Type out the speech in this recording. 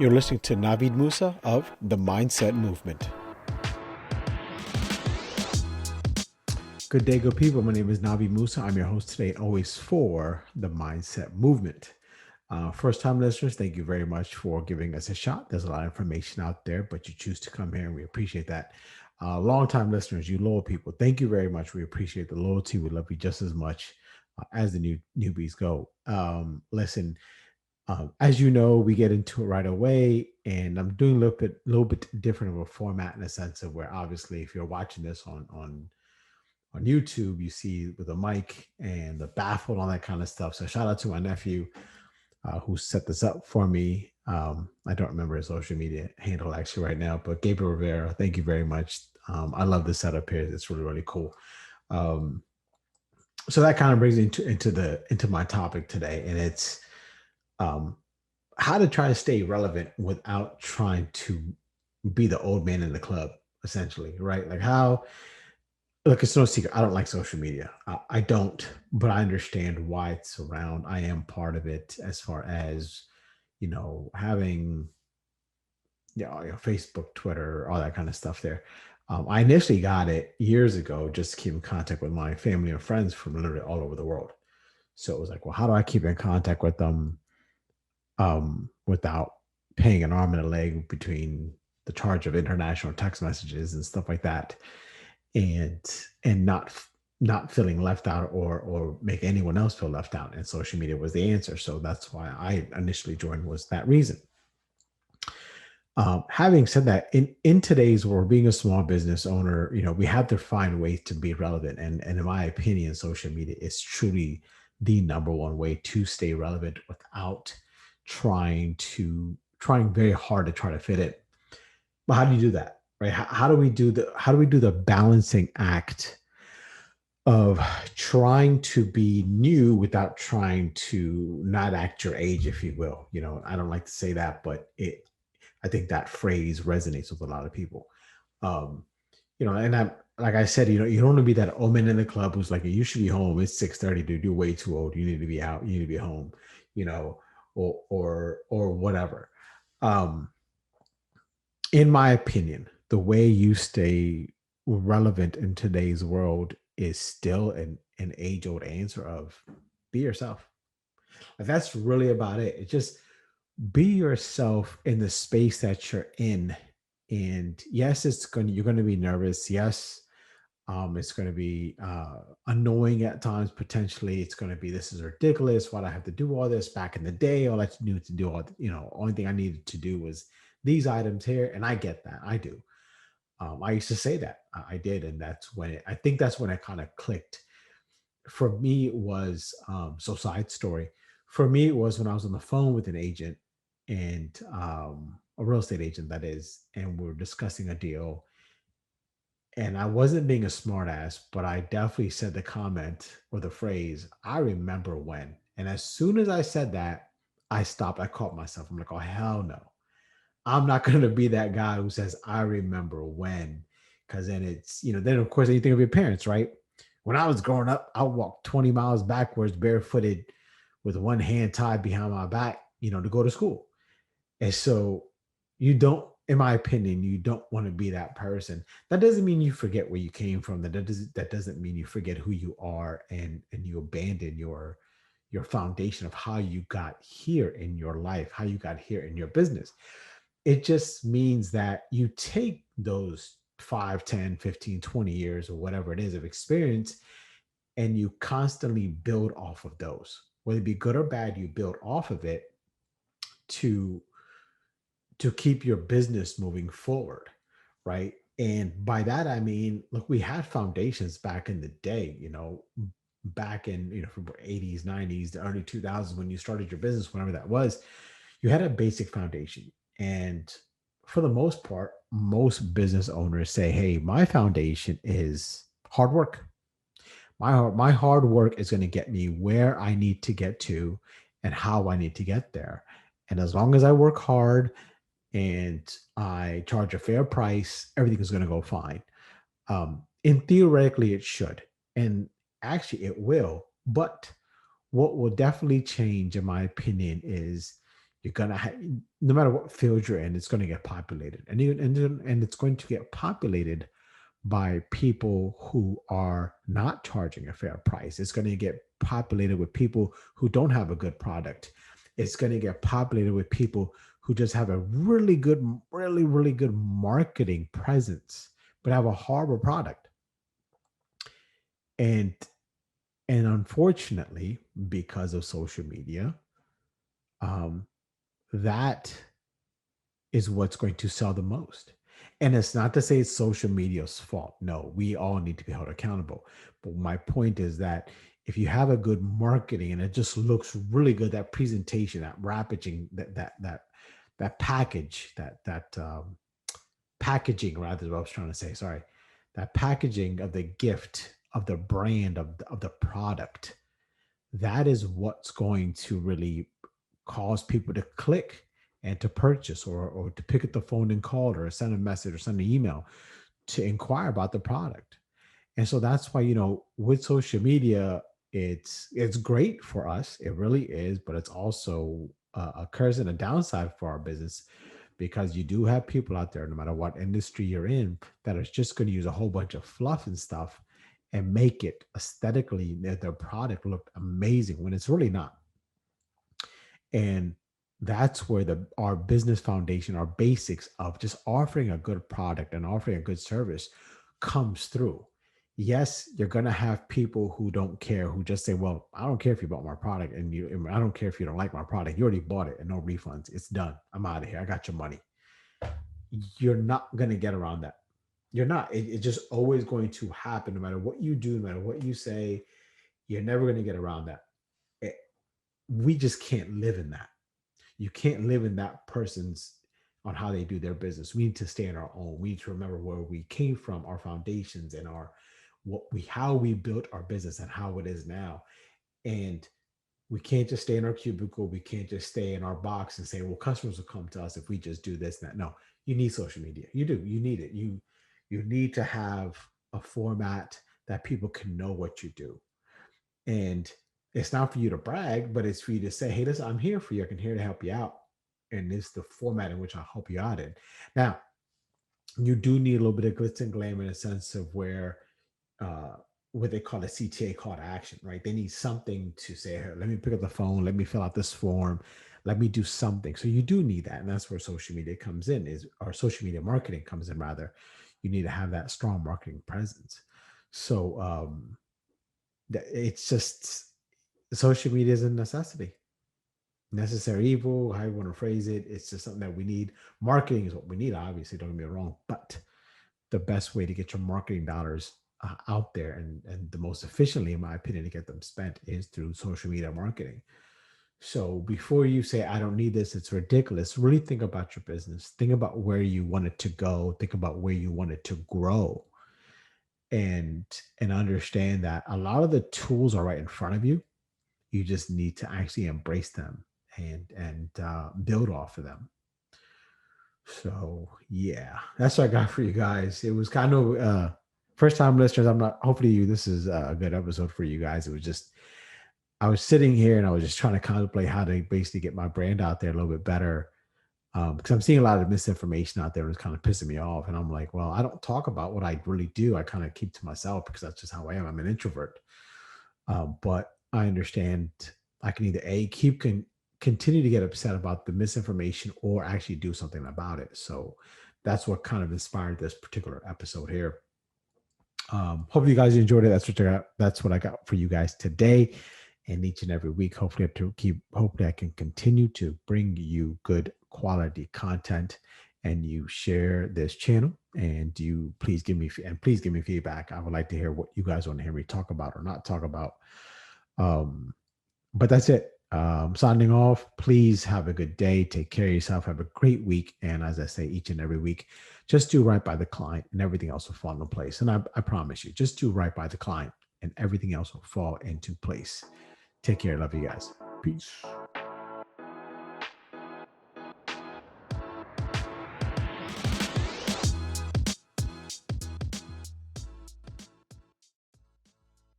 You're listening to Navid Moosa of the Mindset Movement. Good day, good people. My name is Navid Moosa. I'm your host today, always for the Mindset Movement. First-time listeners, thank you very much for giving us a shot. There's a lot of information out there, but you choose to come here, and we appreciate that. Long-time listeners, you loyal people, thank you very much. We appreciate the loyalty. We love you just as much as the newbies go. Listen, as you know, we get into it right away, and I'm doing a little bit different of a format in a sense of where, obviously, if you're watching this on YouTube, you see with a mic and the baffle and all that kind of stuff. So shout out to my nephew who set this up for me. I don't remember his social media handle actually right now, but Gabriel Rivera, thank you very much. I love this setup here. It's really, really cool. So that kind of brings me into my topic today, and it's how to try to stay relevant without trying to be the old man in the club, essentially, right? Like how, look, it's no secret. I don't like social media. I don't, but I understand why it's around. I am part of it as far as, having, Facebook, Twitter, all that kind of stuff there. I initially got it years ago just to keep in contact with my family and friends from literally all over the world. So it was like, well, how do I keep in contact with them without paying an arm and a leg between the charge of international text messages and stuff like that, and not feeling left out or make anyone else feel left out. And social media was the answer. So that's why I initially joined, was that reason. Having said that, in today's world, being a small business owner, we have to find ways to be relevant. And in my opinion, social media is truly the number one way to stay relevant without trying very hard to try to fit it. But how do you do that, right? How do we do the balancing act of trying to be new without trying to not act your age, if you will? I don't like to say that, but I think that phrase resonates with a lot of people. And I'm, like I said, you don't want to be that old man in the club who's like, you should be home. It's 6:30, dude. You're way too old. You need to be out. You need to be home, or whatever. In my opinion, the way you stay relevant in today's world is still an age-old answer of be yourself. Like, that's really about it. It's just be yourself in the space that you're in. And yes, you're going to be nervous. Yes, it's going to be annoying at times. Potentially, it's going to be, this is ridiculous. Why do I have to do all this? Back in the day, all I knew to do, only thing I needed to do was these items here. And I get that. I do. I used to say that. I did. And I think that's when it kind of clicked. For me, it was, so side story. For me, it was when I was on the phone with an agent, and a real estate agent, that is, and we were discussing a deal. And I wasn't being a smartass, but I definitely said the comment or the phrase, "I remember when." And as soon as I said that, I stopped. I caught myself. I'm like, oh, hell no. I'm not going to be that guy who says, "I remember when." Because then then of course, you think of your parents, right? When I was growing up, I walked 20 miles backwards, barefooted, with one hand tied behind my back, to go to school. And so in my opinion, you don't want to be that person. That doesn't mean you forget where you came from. That doesn't mean you forget who you are, and you abandon your foundation of how you got here in your life, how you got here in your business. It just means that you take those 5, 10, 15, 20 years or whatever it is of experience, and you constantly build off of those. Whether it be good or bad, you build off of it to keep your business moving forward, right? And by that I mean, look, we had foundations back in the day, back in, from 80s, 90s, the early 2000s, when you started your business, whenever that was, you had a basic foundation. And for the most part, most business owners say, hey, my foundation is hard work. My hard work is going to get me where I need to get to and how I need to get there. And as long as I work hard and I charge a fair price, everything is going to go fine. And theoretically, it should. And actually, it will. But what will definitely change, in my opinion, is You're gonna no matter what field you're in, it's gonna get populated, and it's going to get populated by people who are not charging a fair price. It's going to get populated with people who don't have a good product. It's going to get populated with people who just have a really good, really good marketing presence, but have a horrible product. And unfortunately, because of social media, um, that is what's going to sell the most. And it's not to say it's social media's fault. No, we all need to be held accountable. But my point is that if you have a good marketing and it just looks really good, that presentation, that packaging, that package, packaging rather is what I was trying to say. Sorry, that packaging of the gift of the brand of the product, that is what's going to really cause people to click and to purchase or to pick up the phone and call or send a message or send an email to inquire about the product. And so that's why, with social media, it's great for us. It really is, but it's also a curse and a downside for our business because you do have people out there, no matter what industry you're in, that are just going to use a whole bunch of fluff and stuff and make it aesthetically their product look amazing when it's really not. And that's where the our business foundation, our basics of just offering a good product and offering a good service comes through. Yes, you're gonna have people who don't care, who just say, "Well, I don't care if you bought my product, and I don't care if you don't like my product. You already bought it, and no refunds. It's done. I'm out of here. I got your money." You're not gonna get around that. You're not. It's just always going to happen, no matter what you do, no matter what you say. You're never gonna get around that. It- we just can't live in that. You can't live in that person's on how they do their business. We need to stay in our own. We need to remember where we came from, our foundations, and our what we how we built our business and how it is now. And we can't just stay in our cubicle. We can't just stay in our box and say, well, customers will come to us if we just do this and that. No, you need social media. You do. You need it. You need to have a format that people can know what you do. And it's not for you to brag, but it's for you to say, hey, listen, I'm here for you. I'm here to help you out. And this is the format in which I'll help you out in. Now, you do need a little bit of glitz and glam in a sense of where what they call a CTA call to action, right? They need something to say, hey, let me pick up the phone, let me fill out this form, let me do something. So you do need that. And that's where social media comes in, is or social media marketing comes in rather. You need to have that strong marketing presence. So it's just social media is a necessity, necessary evil, how you want to phrase it. It's just something that we need. Marketing is what we need, obviously, don't get me wrong, but the best way to get your marketing dollars out there and the most efficiently, in my opinion, to get them spent is through social media marketing. So before you say, I don't need this, it's ridiculous, really think about your business. Think about where you want it to go. Think about where you want it to grow. And understand that a lot of the tools are right in front of you. You just need to actually embrace them and build off of them. So yeah, that's what I got for you guys. It was kind of first time listeners. I'm not. Hopefully, this is a good episode for you guys. It was just I was sitting here and I was just trying to contemplate how to basically get my brand out there a little bit better. Because I'm seeing a lot of misinformation out there and it's kind of pissing me off. And I'm like, well, I don't talk about what I really do. I kind of keep to myself because that's just how I am. I'm an introvert. But I understand I can either continue to get upset about the misinformation or actually do something about it. So that's what kind of inspired this particular episode here. Hopefully you guys enjoyed it. That's what I got for you guys today and each and every week. Hopefully I can continue to bring you good quality content and you share this channel and you please give me feedback. I would like to hear what you guys want to hear me talk about or not talk about. But that's it. Signing off. Please have a good day. Take care of yourself. Have a great week. And as I say each and every week, just do right by the client and everything else will fall into place. And I promise you, just do right by the client and everything else will fall into place. Take care. Love you guys. Peace.